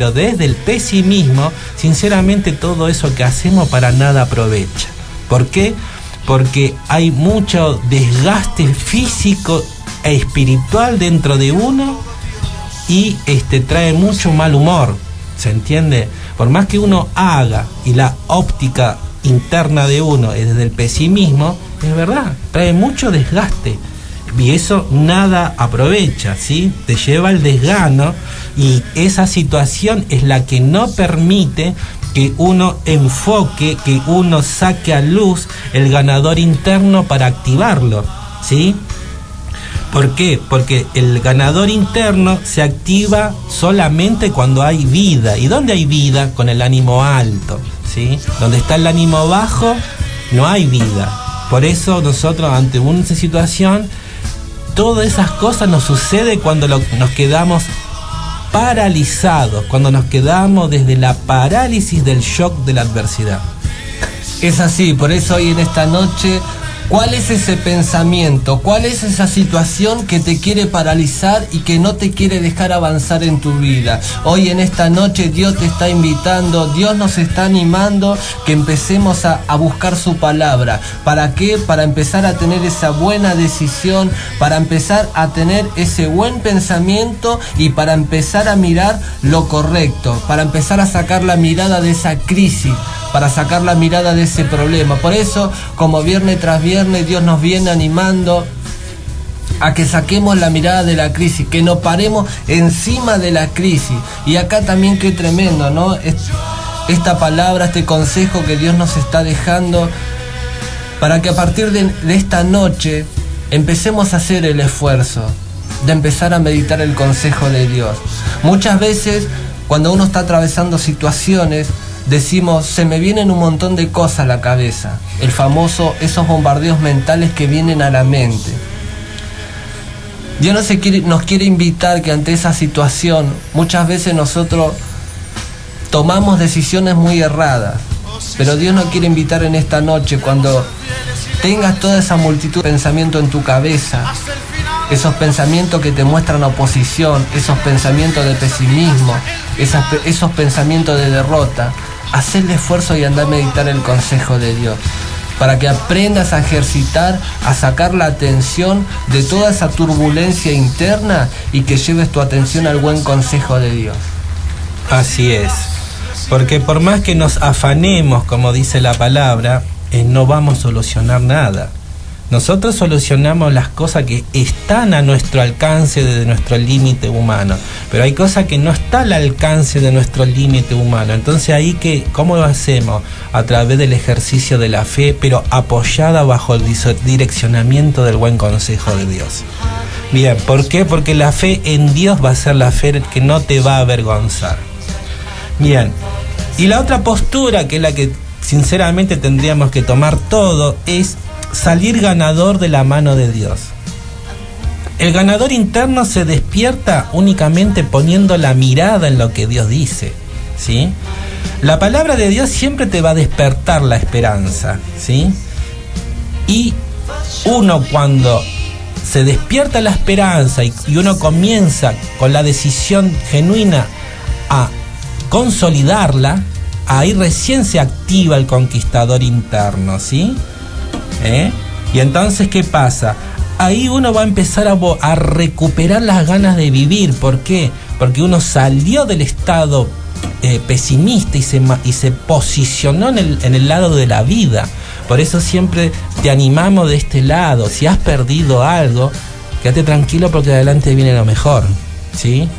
Pero desde el pesimismo, sinceramente todo eso que hacemos para nada aprovecha. ¿Por qué? Porque hay mucho desgaste físico e espiritual dentro de uno y trae mucho mal humor, ¿se entiende? Por más que uno haga y la óptica interna de uno es desde el pesimismo, es verdad, trae mucho desgaste y eso nada aprovecha, ¿sí? Te lleva al desgano y esa situación es la que no permite que uno enfoque, que uno saque a luz el ganador interno para activarlo, ¿sí? ¿Por qué? Porque el ganador interno se activa solamente cuando hay vida. ¿Y dónde hay vida? Con el ánimo alto, ¿sí? Donde está el ánimo bajo, no hay vida. Por eso nosotros ante una situación, todas esas cosas nos sucede cuando nos quedamos paralizados, cuando nos quedamos desde la parálisis del shock de la adversidad. Es así, por eso hoy en esta noche, ¿cuál es ese pensamiento? ¿Cuál es esa situación que te quiere paralizar y que no te quiere dejar avanzar en tu vida? Hoy en esta noche Dios te está invitando, Dios nos está animando que empecemos a buscar su palabra. ¿Para qué? Para empezar a tener esa buena decisión, para empezar a tener ese buen pensamiento y para empezar a mirar lo correcto, para empezar a sacar la mirada de esa crisis, para sacar la mirada de ese problema. Por eso, como viernes tras viernes, Dios nos viene animando a que saquemos la mirada de la crisis, que nos paremos encima de la crisis. Y acá también qué tremendo, ¿no? Esta palabra, este consejo que Dios nos está dejando para que a partir de esta noche empecemos a hacer el esfuerzo de empezar a meditar el consejo de Dios. Muchas veces, cuando uno está atravesando situaciones, decimos, se me vienen un montón de cosas a la cabeza. El famoso, esos bombardeos mentales que vienen a la mente. Dios nos quiere invitar que ante esa situación, muchas veces nosotros tomamos decisiones muy erradas. Pero Dios nos quiere invitar en esta noche, cuando tengas toda esa multitud de pensamientos en tu cabeza, esos pensamientos que te muestran oposición, esos pensamientos de pesimismo, esos pensamientos de derrota, haz el esfuerzo y anda a meditar el consejo de Dios, para que aprendas a ejercitar, a sacar la atención de toda esa turbulencia interna y que lleves tu atención al buen consejo de Dios. Así es, porque por más que nos afanemos, como dice la palabra, no vamos a solucionar nada. Nosotros solucionamos las cosas que están a nuestro alcance desde nuestro límite humano, pero hay cosas que no están al alcance de nuestro límite humano. Entonces ahí ¿cómo lo hacemos? A través del ejercicio de la fe, pero apoyada bajo el direccionamiento del buen consejo de Dios. Bien, ¿por qué? Porque la fe en Dios va a ser la fe que no te va a avergonzar. Bien, y la otra postura, que es la que sinceramente tendríamos que tomar todo, es salir ganador de la mano de Dios. El ganador interno se despierta únicamente poniendo la mirada en lo que Dios dice, ¿sí? La palabra de Dios siempre te va a despertar la esperanza, ¿sí? Y uno, cuando se despierta la esperanza y uno comienza con la decisión genuina a consolidarla, ahí recién se activa el conquistador interno, ¿sí? Y entonces, ¿qué pasa? Ahí uno va a empezar a recuperar las ganas de vivir. ¿Por qué? Porque uno salió del estado pesimista y se posicionó en el lado de la vida. Por eso siempre te animamos de este lado. Si has perdido algo, quédate tranquilo, porque adelante viene lo mejor, ¿sí?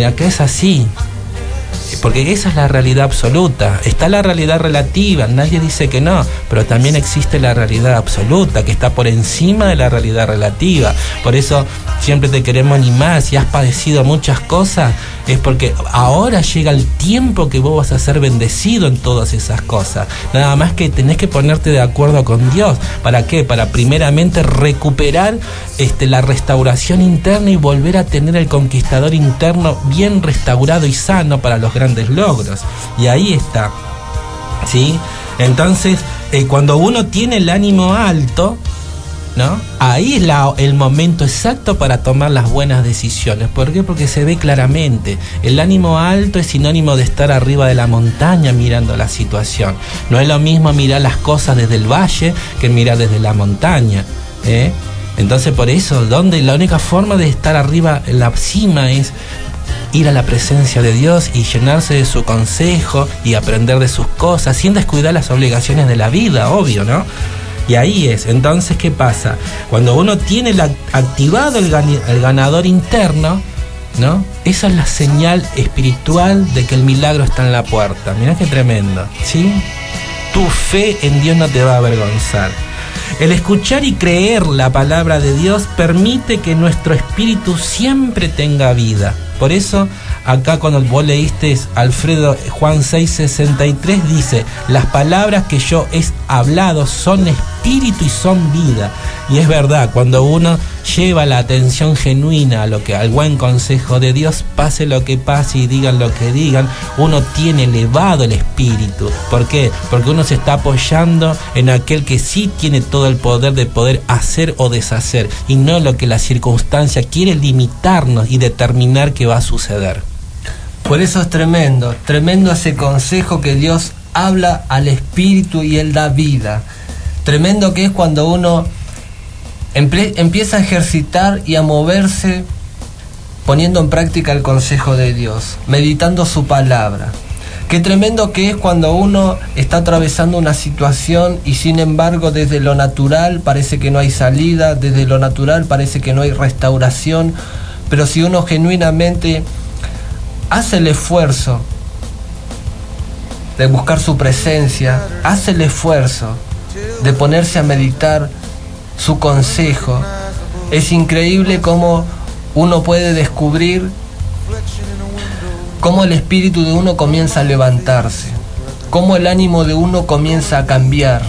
Acá es así. Porque esa es la realidad absoluta. Está la realidad relativa, nadie dice que no, pero también existe la realidad absoluta, que está por encima de la realidad relativa. Por eso siempre te queremos animar. Si has padecido muchas cosas, es porque ahora llega el tiempo que vos vas a ser bendecido en todas esas cosas. Nada más que tenés que ponerte de acuerdo con Dios. ¿Para qué? Para primeramente recuperar la restauración interna y volver a tener el conquistador interno bien restaurado y sano para los grandes logros. Y ahí está, ¿sí? Entonces, cuando uno tiene el ánimo alto, ¿no? Ahí es el momento exacto para tomar las buenas decisiones. ¿Por qué? Porque se ve claramente. El ánimo alto es sinónimo de estar arriba de la montaña mirando la situación. No es lo mismo mirar las cosas desde el valle que mirar desde la montaña, ¿eh? Entonces por eso, la única forma de estar arriba en la cima es ir a la presencia de Dios y llenarse de su consejo y aprender de sus cosas, sin descuidar las obligaciones de la vida, obvio, ¿no? Y ahí es. Entonces, ¿qué pasa? Cuando uno tiene activado el ganador interno, ¿no? Esa es la señal espiritual de que el milagro está en la puerta. Mirá qué tremendo, ¿sí? Tu fe en Dios no te va a avergonzar. El escuchar y creer la palabra de Dios permite que nuestro espíritu siempre tenga vida. Por eso, acá cuando vos leíste, Alfredo, Juan 6:63 dice: las palabras que yo he hablado son espíritu y son vida. Y es verdad, cuando uno lleva la atención genuina al buen consejo de Dios, pase lo que pase y digan lo que digan, uno tiene elevado el espíritu. ¿Por qué? Porque uno se está apoyando en aquel que sí tiene todo el poder de poder hacer o deshacer, y no lo que la circunstancia quiere limitarnos y determinar que va a suceder. Por eso es tremendo ese consejo que Dios habla al espíritu y Él da vida. Tremendo que es cuando uno empieza a ejercitar y a moverse poniendo en práctica el consejo de Dios, meditando su palabra. Qué tremendo que es cuando uno está atravesando una situación y sin embargo desde lo natural parece que no hay salida, desde lo natural parece que no hay restauración, pero si uno genuinamente hace el esfuerzo de buscar su presencia, hace el esfuerzo de ponerse a meditar su consejo, es increíble cómo uno puede descubrir cómo el espíritu de uno comienza a levantarse, cómo el ánimo de uno comienza a cambiar,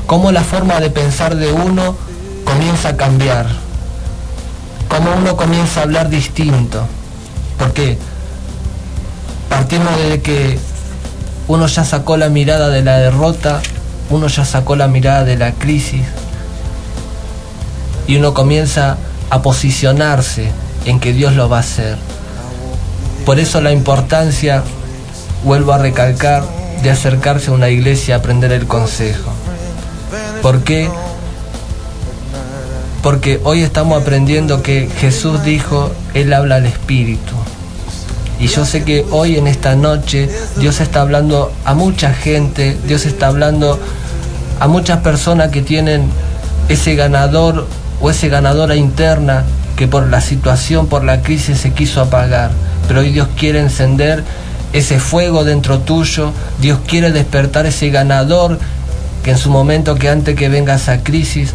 cómo la forma de pensar de uno comienza a cambiar, cómo uno comienza a hablar distinto. Porque partimos de que uno ya sacó la mirada de la derrota, uno ya sacó la mirada de la crisis y uno comienza a posicionarse en que Dios lo va a hacer. Por eso la importancia, vuelvo a recalcar, de acercarse a una iglesia a aprender el consejo. ¿Por qué? Porque hoy estamos aprendiendo que Jesús dijo, Él habla al Espíritu. Y yo sé que hoy en esta noche Dios está hablando a mucha gente, Dios está hablando a muchas personas que tienen ese ganador o esa ganadora interna que por la situación, por la crisis se quiso apagar. Pero hoy Dios quiere encender ese fuego dentro tuyo, Dios quiere despertar ese ganador que en su momento, que antes que venga esa crisis,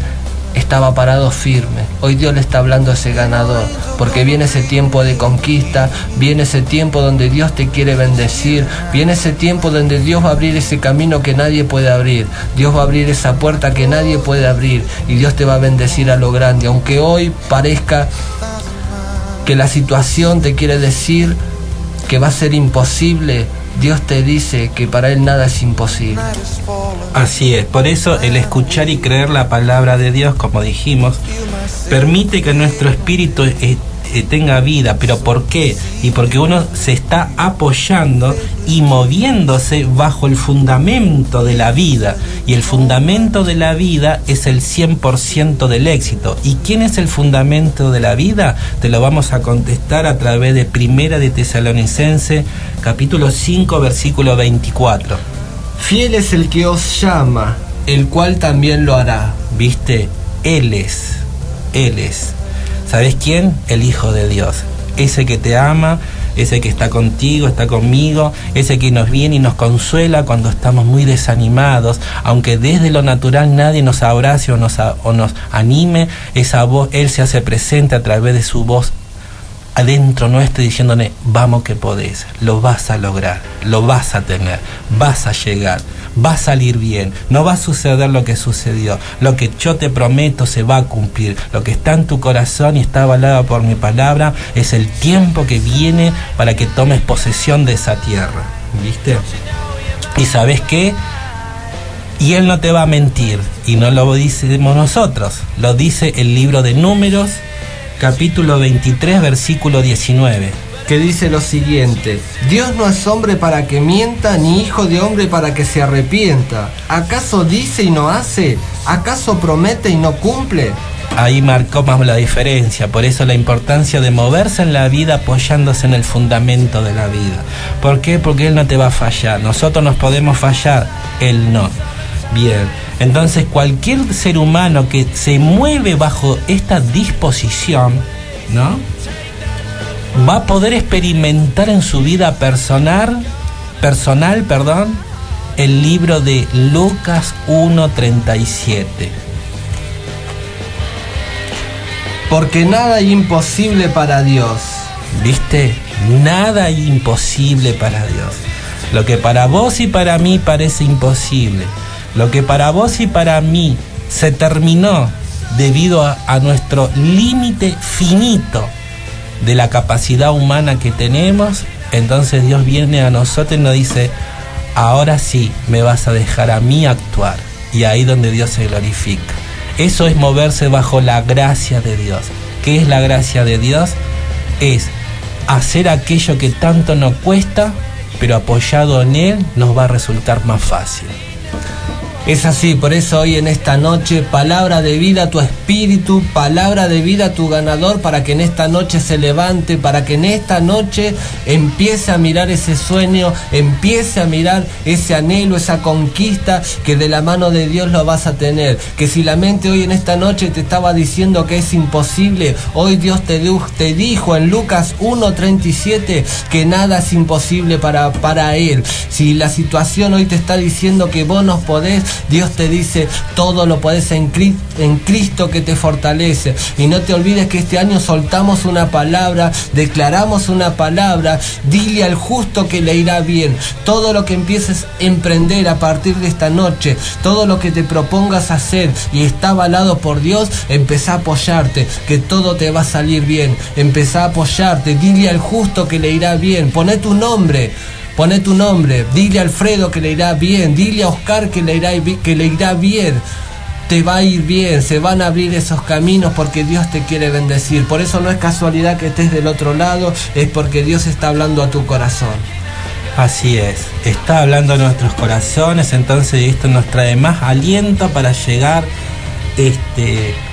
estaba parado firme. Hoy Dios le está hablando a ese ganador, porque viene ese tiempo de conquista, viene ese tiempo donde Dios te quiere bendecir, viene ese tiempo donde Dios va a abrir ese camino que nadie puede abrir, Dios va a abrir esa puerta que nadie puede abrir, y Dios te va a bendecir a lo grande. Aunque hoy parezca que la situación te quiere decir que va a ser imposible, Dios te dice que para Él nada es imposible. Así es, por eso el escuchar y creer la palabra de Dios, como dijimos, permite que nuestro espíritu tenga vida. ¿Pero por qué? Y porque uno se está apoyando y moviéndose bajo el fundamento de la vida, y el fundamento de la vida es el 100% del éxito. ¿Y quién es el fundamento de la vida? Te lo vamos a contestar a través de Primera de Tesalonicenses, capítulo 5, versículo 24. Fiel es el que os llama, el cual también lo hará. ¿Viste? Él es. ¿Sabes quién? El Hijo de Dios. Ese que te ama, ese que está contigo, está conmigo, ese que nos viene y nos consuela cuando estamos muy desanimados, aunque desde lo natural nadie nos abrace o nos anime, esa voz, Él se hace presente a través de su voz adentro nuestro, diciéndole: vamos que podés, lo vas a lograr, lo vas a tener, vas a llegar, va a salir bien, no va a suceder lo que sucedió, lo que yo te prometo se va a cumplir, lo que está en tu corazón y está avalado por mi palabra, es el tiempo que viene para que tomes posesión de esa tierra. ¿Viste? ¿Y sabes qué? Y Él no te va a mentir, y no lo decimos nosotros, lo dice el libro de Números, capítulo 23, versículo 19. Que dice lo siguiente: Dios no es hombre para que mienta, ni hijo de hombre para que se arrepienta. ¿Acaso dice y no hace? ¿Acaso promete y no cumple? Ahí marcó más la diferencia, por eso la importancia de moverse en la vida apoyándose en el fundamento de la vida. ¿Por qué? Porque Él no te va a fallar, nosotros nos podemos fallar, Él no. Bien, entonces cualquier ser humano que se mueve bajo esta disposición, ¿no?, va a poder experimentar en su vida personal, el libro de Lucas 1:37. Porque nada es imposible para Dios. ¿Viste? Nada es imposible para Dios. Lo que para vos y para mí parece imposible, lo que para vos y para mí se terminó debido a nuestro límite finito de la capacidad humana que tenemos, entonces Dios viene a nosotros y nos dice: ahora sí me vas a dejar a mí actuar. Y ahí donde Dios se glorifica. Eso es moverse bajo la gracia de Dios. ¿Qué es la gracia de Dios? Es hacer aquello que tanto nos cuesta, pero apoyado en Él nos va a resultar más fácil. Es así, por eso hoy en esta noche, palabra de vida a tu espíritu, palabra de vida a tu ganador, para que en esta noche se levante, para que en esta noche empiece a mirar ese sueño, empiece a mirar ese anhelo, esa conquista, que de la mano de Dios lo vas a tener. Que si la mente hoy en esta noche te estaba diciendo que es imposible, hoy Dios te dijo en Lucas 1:37 que nada es imposible para Él. Si la situación hoy te está diciendo que vos no podés, Dios te dice: todo lo podés en Cristo que te fortalece. Y no te olvides que este año soltamos una palabra, declaramos una palabra: dile al justo que le irá bien. Todo lo que empieces a emprender a partir de esta noche, todo lo que te propongas hacer y está avalado por Dios, empezá a apoyarte, que todo te va a salir bien. Empezá a apoyarte, dile al justo que le irá bien. Poné tu nombre, dile a Alfredo que le irá bien, dile a Oscar que le irá bien. Te va a ir bien, se van a abrir esos caminos porque Dios te quiere bendecir. Por eso no es casualidad que estés del otro lado, es porque Dios está hablando a tu corazón. Así es, está hablando a nuestros corazones, entonces esto nos trae más aliento para llegar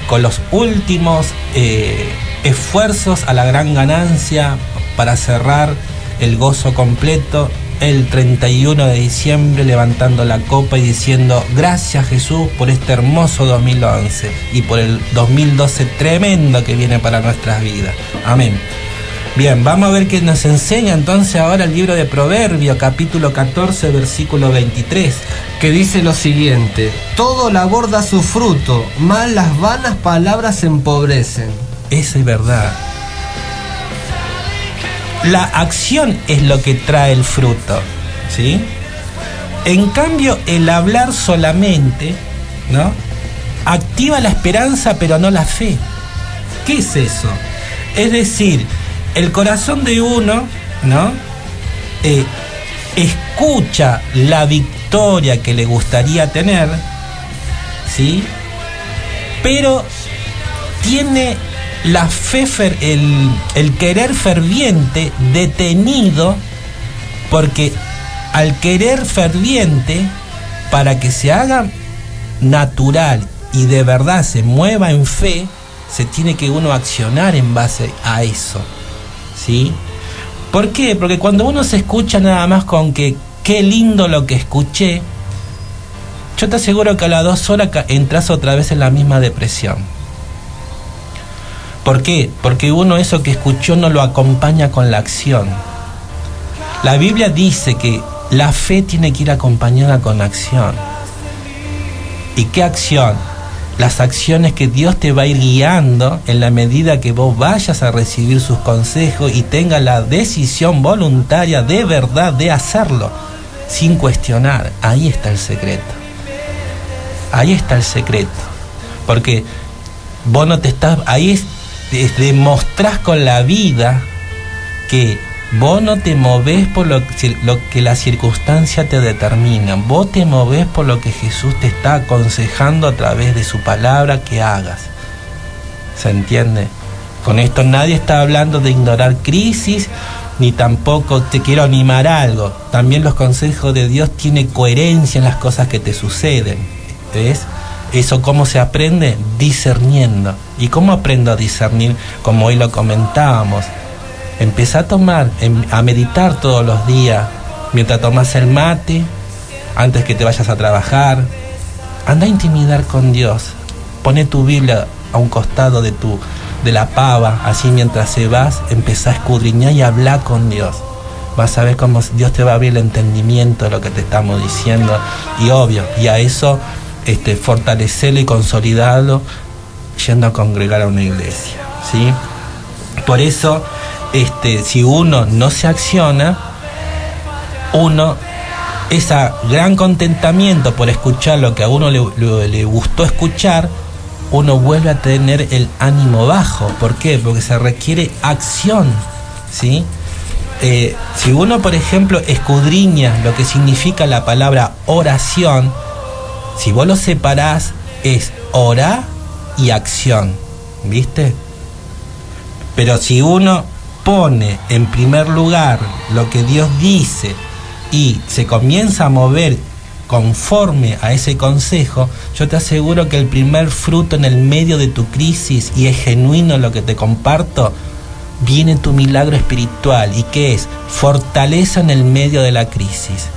con los últimos esfuerzos a la gran ganancia, para cerrar el gozo completo el 31 de diciembre, levantando la copa y diciendo: gracias Jesús por este hermoso 2011 y por el 2012 tremendo que viene para nuestras vidas. Amén. Bien, vamos a ver qué nos enseña entonces ahora el libro de Proverbios, capítulo 14, versículo 23. Que dice lo siguiente: todo labor da su fruto, mas las vanas palabras empobrecen. Eso es verdad. La acción es lo que trae el fruto, ¿sí? En cambio, el hablar solamente, ¿no?, activa la esperanza, pero no la fe. ¿Qué es eso? Es decir, el corazón de uno, ¿no?, escucha la victoria que le gustaría tener, ¿sí?, pero tiene la fe, el querer ferviente detenido, porque al querer ferviente, para que se haga natural y de verdad se mueva en fe, se tiene que uno accionar en base a eso, ¿sí? ¿Por qué? Porque cuando uno se escucha nada más con que qué lindo lo que escuché, yo te aseguro que a las 2 horas entras otra vez en la misma depresión. ¿Por qué? Porque uno eso que escuchó no lo acompaña con la acción. La Biblia dice que la fe tiene que ir acompañada con acción. ¿Y qué acción? Las acciones que Dios te va a ir guiando en la medida que vos vayas a recibir sus consejos y tengas la decisión voluntaria de verdad de hacerlo, sin cuestionar. Ahí está el secreto. Ahí está el secreto. Porque vos no te estás... Ahí demostrás con la vida que Vos no te movés por lo que la circunstancia te determina. Vos te movés por lo que Jesús te está aconsejando a través de su palabra que hagas. ¿Se entiende? Con esto nadie está hablando de ignorar crisis, ni tampoco te quiero animar a algo. También los consejos de Dios tienen coherencia en las cosas que te suceden. ¿Ves? ¿Eso cómo se aprende? Discerniendo. ¿Y cómo aprendo a discernir? Como hoy lo comentábamos. Empieza a tomar, a meditar todos los días, mientras tomas el mate, antes que te vayas a trabajar. Anda a intimidar con Dios. Pone tu Biblia a un costado de la pava, así mientras se vas, empezá a escudriñar y hablar con Dios. Vas a ver cómo Dios te va a abrir el entendimiento de lo que te estamos diciendo. Y obvio, y a eso fortalecerlo y consolidarlo yendo a congregar a una iglesia, ¿sí? Por eso, si uno no se acciona, ese gran contentamiento por escuchar lo que a uno le gustó escuchar, uno vuelve a tener el ánimo bajo. ¿Por qué? Porque se requiere acción, ¿sí? Si uno, por ejemplo, escudriña lo que significa la palabra oración, si vos lo separás, es orar y acción, ¿viste? Pero si uno pone en primer lugar lo que Dios dice y se comienza a mover conforme a ese consejo, yo te aseguro que el primer fruto en el medio de tu crisis, y es genuino lo que te comparto, viene tu milagro espiritual. ¿Y qué es? Fortaleza en el medio de la crisis.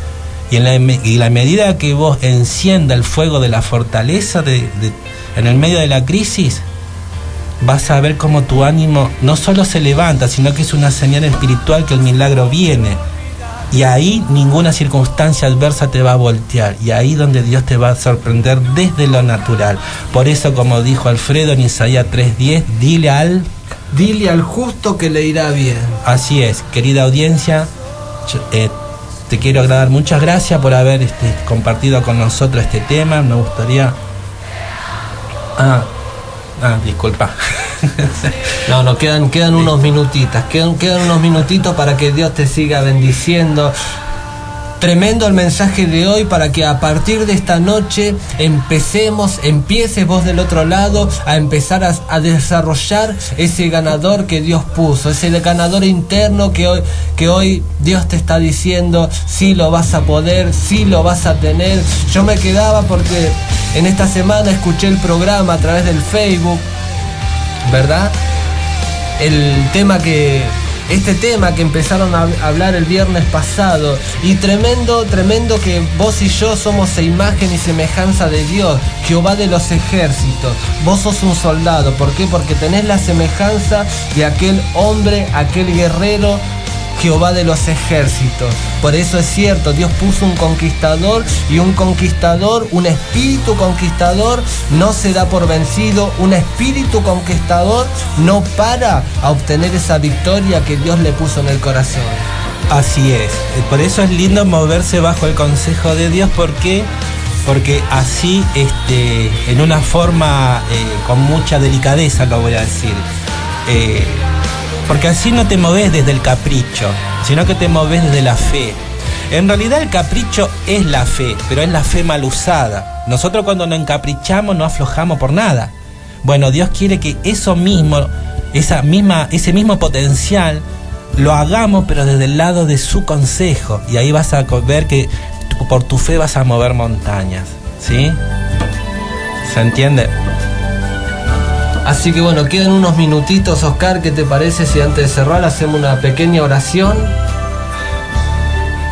Y en la medida que vos encienda el fuego de la fortaleza en el medio de la crisis, vas a ver cómo tu ánimo no solo se levanta, sino que es una señal espiritual que el milagro viene. Y ahí ninguna circunstancia adversa te va a voltear. Y ahí donde Dios te va a sorprender desde lo natural. Por eso, como dijo Alfredo en Isaías 3:10, dile al justo que le irá bien. Así es, querida audiencia, te quiero dar muchas gracias por haber compartido con nosotros este tema. Me gustaría... disculpa. No, quedan unos minutitos. Quedan unos minutitos para que Dios te siga bendiciendo. Tremendo el mensaje de hoy, para que a partir de esta noche empieces vos del otro lado a empezar a desarrollar ese ganador que Dios puso, ese ganador interno que hoy Dios te está diciendo, sí lo vas a poder, sí lo vas a tener. Yo me quedaba porque en esta semana escuché el programa a través del Facebook, ¿verdad? Este tema que empezaron a hablar el viernes pasado, y tremendo que vos y yo somos a imagen y semejanza de Dios, Jehová de los ejércitos. Vos sos un soldado. ¿Por qué? Porque tenés la semejanza de aquel hombre, aquel guerrero, Jehová de los ejércitos. Por eso es cierto, Dios puso un conquistador, y un conquistador, un espíritu conquistador, no se da por vencido. Un espíritu conquistador no para a obtener esa victoria que Dios le puso en el corazón. Así es. Por eso es lindo moverse bajo el consejo de Dios. ¿Por qué? Porque así, en una forma con mucha delicadeza lo voy a decir, porque así no te moves desde el capricho, sino que te moves desde la fe. En realidad el capricho es la fe, pero es la fe mal usada. Nosotros cuando nos encaprichamos no aflojamos por nada. Bueno, Dios quiere que eso mismo, ese mismo potencial, lo hagamos, pero desde el lado de su consejo. Y ahí vas a ver que por tu fe vas a mover montañas, ¿sí? ¿Se entiende? Así que bueno, quedan unos minutitos, Oscar. ¿Qué te parece si antes de cerrar hacemos una pequeña oración?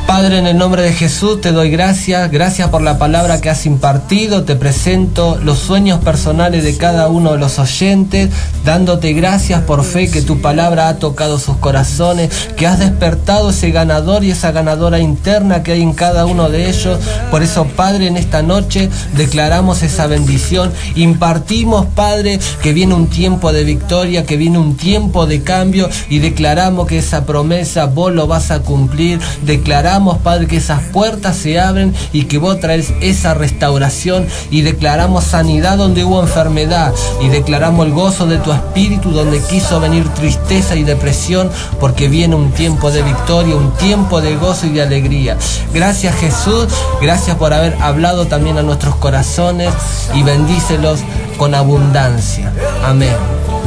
Padre, en el nombre de Jesús te doy gracias por la palabra que has impartido. Te presento los sueños personales de cada uno de los oyentes, dándote gracias por fe que tu palabra ha tocado sus corazones, que has despertado ese ganador y esa ganadora interna que hay en cada uno de ellos. Por eso, Padre, en esta noche declaramos esa bendición, impartimos, Padre, que viene un tiempo de victoria, que viene un tiempo de cambio, y declaramos que esa promesa vos lo vas a cumplir. Declaramos declaramos, Padre, que esas puertas se abren y que vos traes esa restauración, y declaramos sanidad donde hubo enfermedad, y declaramos el gozo de tu espíritu donde quiso venir tristeza y depresión, porque viene un tiempo de victoria, un tiempo de gozo y de alegría. Gracias, Jesús, gracias por haber hablado también a nuestros corazones, y bendícelos con abundancia. Amén.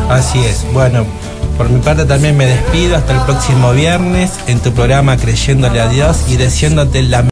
Así es. Bueno, por mi parte también me despido hasta el próximo viernes en tu programa Creyéndole a Dios y deseándote la